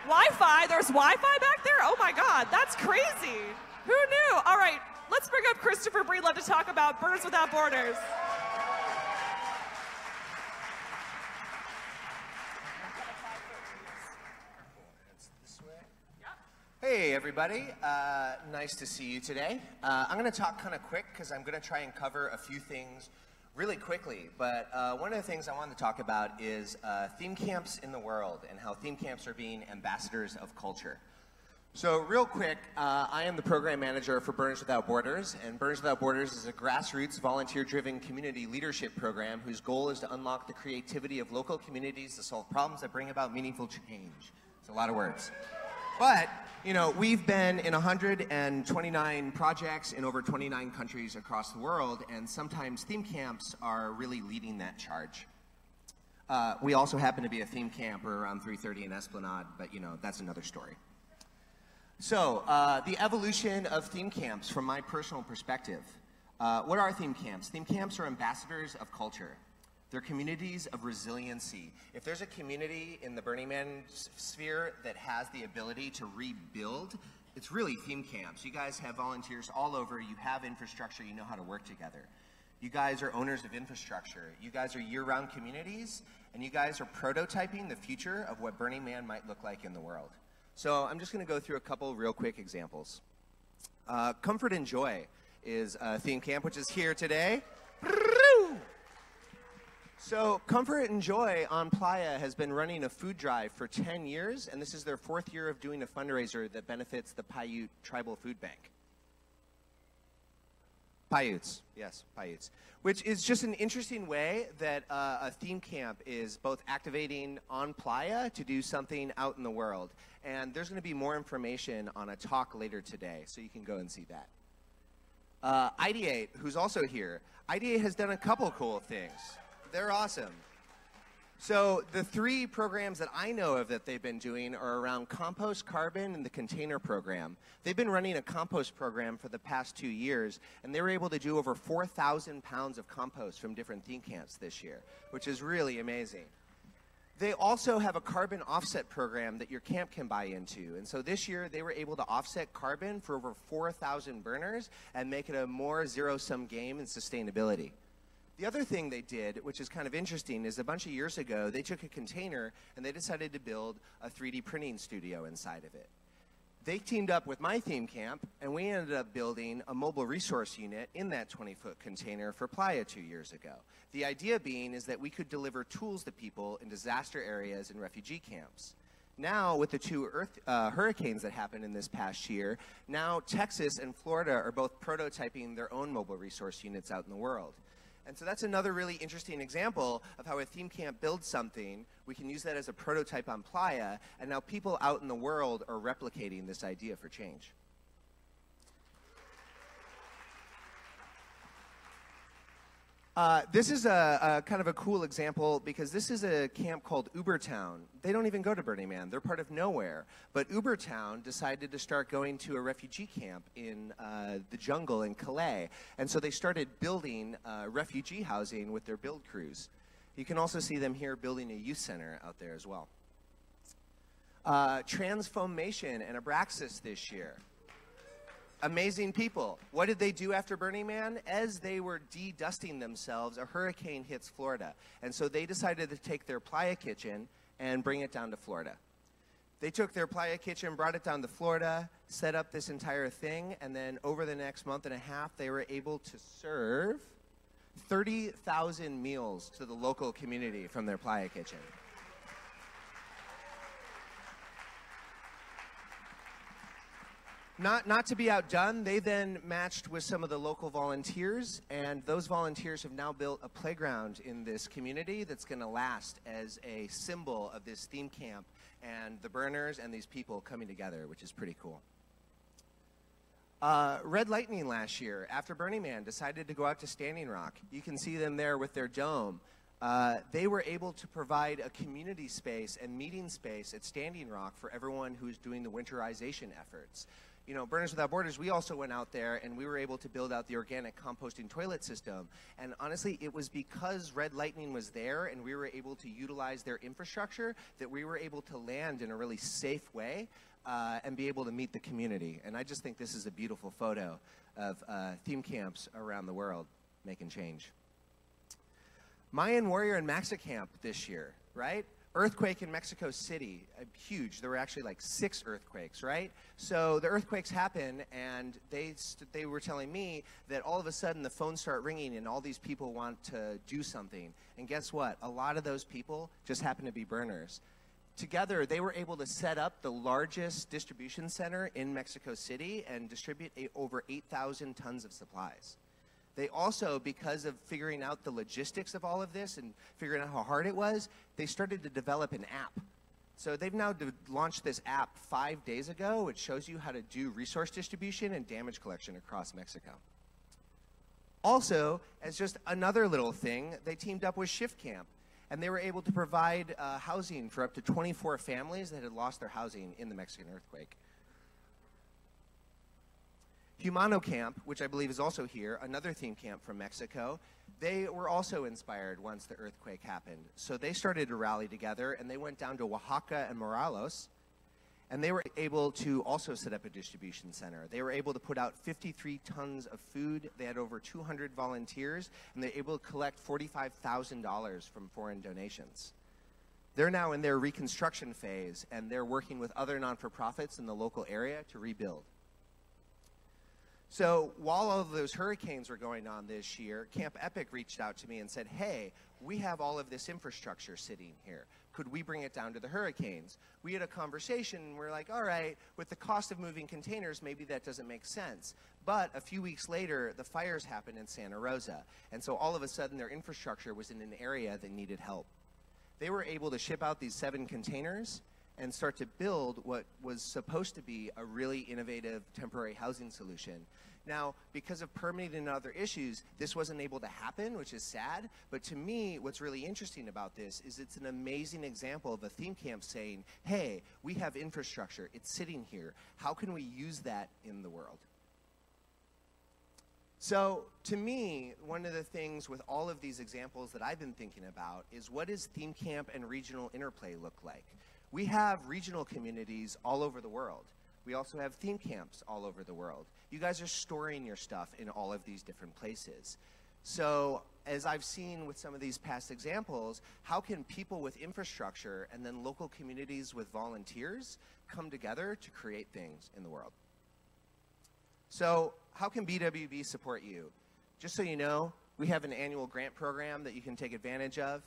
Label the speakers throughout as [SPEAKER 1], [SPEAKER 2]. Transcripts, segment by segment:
[SPEAKER 1] Wi-Fi? There's Wi-Fi back there? Oh my God, that's crazy. Who knew? All right, let's bring up Christopher Breedlove to talk about Birds Without Borders.
[SPEAKER 2] Hey everybody, nice to see you today. I'm going to talk kind of quick because I'm going to try and cover a few things really quickly, but one of the things I wanted to talk about is theme camps in the world and how theme camps are being ambassadors of culture. So real quick, I am the program manager for Birds Without Borders, and Birds Without Borders is a grassroots, volunteer-driven community leadership program whose goal is to unlock the creativity of local communities to solve problems that bring about meaningful change. It's a lot of words. But, you know, we've been in 129 projects in over 29 countries across the world, and sometimes theme camps are really leading that charge. We also happen to be a theme camp. We're around 3:30 in Esplanade, but, you know, that's another story. So, the evolution of theme camps from my personal perspective. What are theme camps? Theme camps are ambassadors of culture. They're communities of resiliency. If there's a community in the Burning Man sphere that has the ability to rebuild, it's really theme camps. You guys have volunteers all over. You have infrastructure. You know how to work together. You guys are owners of infrastructure. You guys are year-round communities, and you guys are prototyping the future of what Burning Man might look like in the world. So I'm just going to go through a couple real quick examples. Comfort and Joy is a theme camp, which is here today. So Comfort and Joy on Playa has been running a food drive for 10 years, and this is their 4th year of doing a fundraiser that benefits the Paiute Tribal Food Bank. Paiutes, yes, Paiutes. Which is just an interesting way that a theme camp is both activating on Playa to do something out in the world. And there's going to be more information on a talk later today, so you can go and see that. Ideate, who's also here. Ideate has done a couple cool things. They're awesome. So the 3 programs that I know of that they've been doing are around Compost, Carbon, and the Container Program. They've been running a compost program for the past 2 years, and they were able to do over 4,000 pounds of compost from different theme camps this year, which is really amazing. They also have a carbon offset program that your camp can buy into. And so this year, they were able to offset carbon for over 4,000 burners and make it a more zero-sum game in sustainability. The other thing they did, which is kind of interesting, is a bunch of years ago, they took a container and they decided to build a 3D printing studio inside of it. They teamed up with my theme camp, and we ended up building a mobile resource unit in that 20-foot container for Playa 2 years ago. The idea being is that we could deliver tools to people in disaster areas and refugee camps. Now, with the 2 hurricanes that happened in this past year, now Texas and Florida are both prototyping their own mobile resource units out in the world. And so that's another really interesting example of how a theme camp builds something. We can use that as a prototype on Playa, and now people out in the world are replicating this idea for change. This is a kind of a cool example because this is a camp called Übertown. They don't even go to Burning Man. They're part of nowhere. But Übertown decided to start going to a refugee camp in the jungle in Calais. And so they started building refugee housing with their build crews. You can also see them here building a youth center out there as well. Transformation and Abraxas this year. Amazing people. What did they do after Burning Man? As they were de-dusting themselves, a hurricane hits Florida. And so they decided to take their Playa kitchen and bring it down to Florida. They took their Playa kitchen, brought it down to Florida, set up this entire thing, and then over the next month and a half, they were able to serve 30,000 meals to the local community from their Playa kitchen. Not to be outdone, they then matched with some of the local volunteers, and those volunteers have now built a playground in this community that's going to last as a symbol of this theme camp and the burners and these people coming together, which is pretty cool. Red Lightning last year, after Burning Man, decided to go out to Standing Rock. You can see them there with their dome. They were able to provide a community space and meeting space at Standing Rock for everyone who's doing the winterization efforts. you know, Burners Without Borders, we also went out there and we were able to build out the organic composting toilet system. And honestly, it was because Red Lightning was there and we were able to utilize their infrastructure that we were able to land in a really safe way and be able to meet the community. And I just think this is a beautiful photo of theme camps around the world making change. Mayan Warrior and Maxa camp this year, right? Earthquake in Mexico City, huge. There were actually like 6 earthquakes, right? So the earthquakes happen, and they were telling me that all of a sudden the phones start ringing and all these people want to do something. And guess what? A lot of those people just happen to be burners. Together, they were able to set up the largest distribution center in Mexico City and distribute over 8,000 tons of supplies. They also, because of figuring out the logistics of all of this and figuring out how hard it was, they started to develop an app. So they've now launched this app 5 days ago, which shows you how to do resource distribution and damage collection across Mexico. Also, as just another little thing, they teamed up with Shift Camp, and they were able to provide housing for up to 24 families that had lost their housing in the Mexican earthquake. Humano camp, which I believe is also here, another theme camp from Mexico, they were also inspired once the earthquake happened. So they started to rally together, and they went down to Oaxaca and Morelos, and they were able to also set up a distribution center. They were able to put out 53 tons of food. They had over 200 volunteers, and they were able to collect $45,000 from foreign donations. They're now in their reconstruction phase, and they're working with other non-for-profits in the local area to rebuild. So while all of those hurricanes were going on this year, Camp Epic reached out to me and said, hey, we have all of this infrastructure sitting here. Could we bring it down to the hurricanes? We had a conversation, and we're like, all right, with the cost of moving containers, maybe that doesn't make sense. But a few weeks later, the fires happened in Santa Rosa. And so all of a sudden, their infrastructure was in an area that needed help. They were able to ship out these 7 containers and start to build what was supposed to be a really innovative temporary housing solution. Now, because of permitting and other issues, this wasn't able to happen, which is sad. But to me, what's really interesting about this is it's an amazing example of a theme camp saying, hey, we have infrastructure. It's sitting here. How can we use that in the world? So to me, one of the things with all of these examples that I've been thinking about is, what does theme camp and regional interplay look like? We have regional communities all over the world. We also have theme camps all over the world. You guys are storing your stuff in all of these different places. So as I've seen with some of these past examples, how can people with infrastructure and then local communities with volunteers come together to create things in the world? So how can BWB support you? Just so you know, we have an annual grant program that you can take advantage of.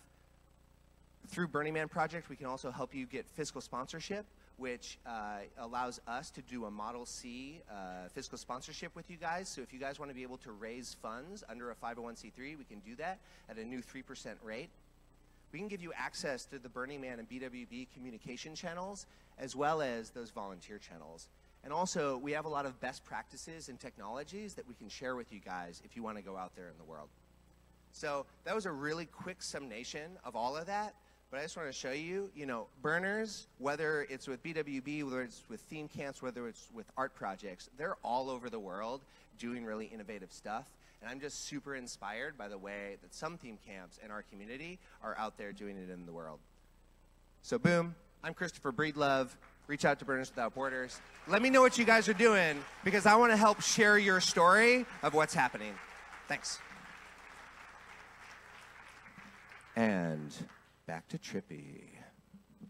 [SPEAKER 2] Through Burning Man Project, we can also help you get fiscal sponsorship, which allows us to do a Model C fiscal sponsorship with you guys. So if you guys want to be able to raise funds under a 501c3, we can do that at a new 3% rate. We can give you access to the Burning Man and BWB communication channels, as well as those volunteer channels. And also, we have a lot of best practices and technologies that we can share with you guys if you want to go out there in the world. So that was a really quick summation of all of that. But I just want to show you, burners, whether it's with BWB, whether it's with theme camps, whether it's with art projects, they're all over the world doing really innovative stuff. And I'm just super inspired by the way that some theme camps in our community are out there doing it in the world. So boom, I'm Christopher Breedlove. Reach out to Burners Without Borders. Let me know what you guys are doing, because I want to help share your story of what's happening. Thanks. And back to Trippy.